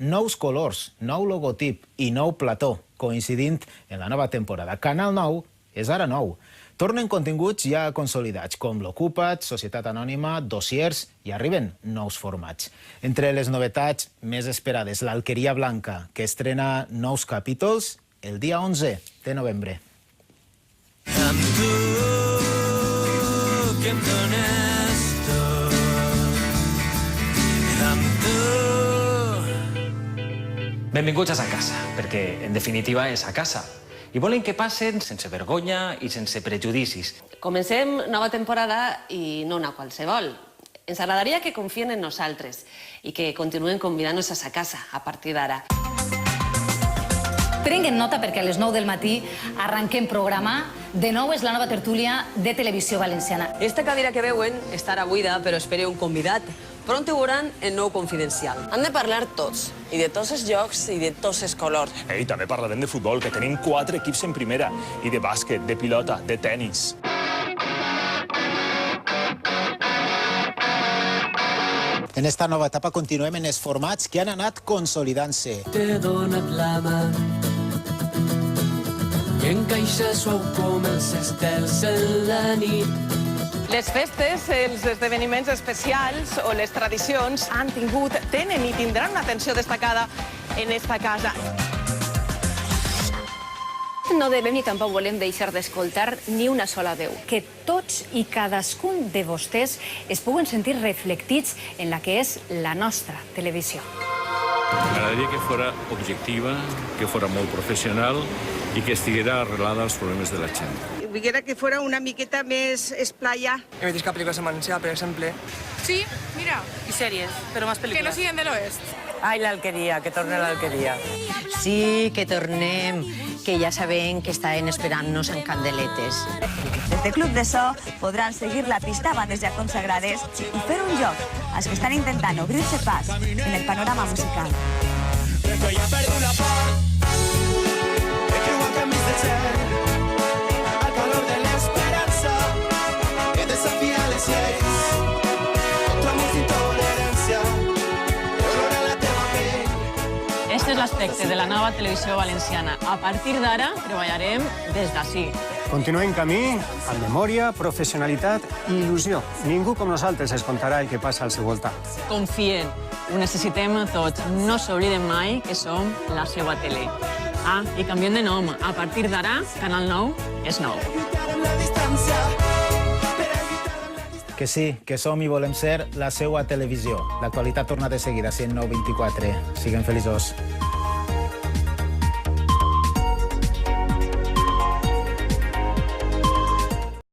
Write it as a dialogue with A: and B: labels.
A: nous colors, nou logotip i nou plató, coincidint en la nova temporada. Canal 9 és ara nou. Tornen continguts ja consolidats, com l'Ocupa't, Societat Anònima, Dossiers, i arriben nous formats. Entre les novetats més esperades, l'Alqueria Blanca, que estrena nous capítols el dia 11 de novembre.
B: Amb tu, que em dones tot. Amb tu.
C: Benvinguts a sa casa, perquè, en definitiva, és a casa. I volen que passen sense vergonya i sense prejudicis.
D: Comencem nova temporada i no una qualsevol. Ens agradaria que confien en nosaltres i que continuen convidant-nos a sa casa a partir d'ara.
E: Prenguin nota perquè a les 9 del matí arrenquem programa. De nou és la nova tertúlia de Televisió Valenciana.
F: Esta cadira que veuen estarà buida, però espere un convidat. Pront ho veuran en Nou Confidencial.
G: Han de parlar tots, i de tots els jocs i de tots els colors.
H: I també parlarem de futbol, que tenim 4 equips en primera, i de bàsquet, de pilota, de tennis.
A: En esta nova etapa continuem en els formats que han anat consolidant-se.
B: T'he donat la mà i encaixa suau com els estels en la nit.
I: Les festes, els esdeveniments especials o les tradicions han tingut, tenen i tindran una atenció destacada en esta casa.
J: No devem ni tampoc volem deixar d'escoltar ni una sola veu.
E: Que tots i cadascun de vostès es puguen sentir reflectits en la que és la nostra televisió.
K: M'agradaria que fora objectiva, que fora molt professional i que estiguera arrelada als problemes de la gent.
I: Volguera que fora una miqueta més esplaya.
G: He vist pel·lícules en valencià, per exemple.
I: Sí, mira.
F: I sèries, però més pel·lícules.
I: Que no siguen de l'oest.
F: Ai, l'Alqueria, que torne l'Alqueria.
L: Sí, que tornem, que ja sabem que estaven esperant-nos en candeletes.
M: Des de Club de So podran seguir la pista a bandes ja consagrades i fer un joc als que estan intentant obrir-se pas en el panorama musical.
I: Este és l'aspecte de la nova televisió valenciana. A partir d'ara treballarem des d'ací.
N: Continuem camí, amb memòria, professionalitat i il·lusió. Ningú com nosaltres es contarà el que passa al seu voltant.
I: Confien, ho necessitem tots. No s'obliden mai que som la seva tele. Ah, i canviem de nom. A partir d'ara, Canal 9 és nou.
A: Que sí, que som i volem ser la seua televisió. L'actualitat torna de seguida, 109.24. Siguem feliços.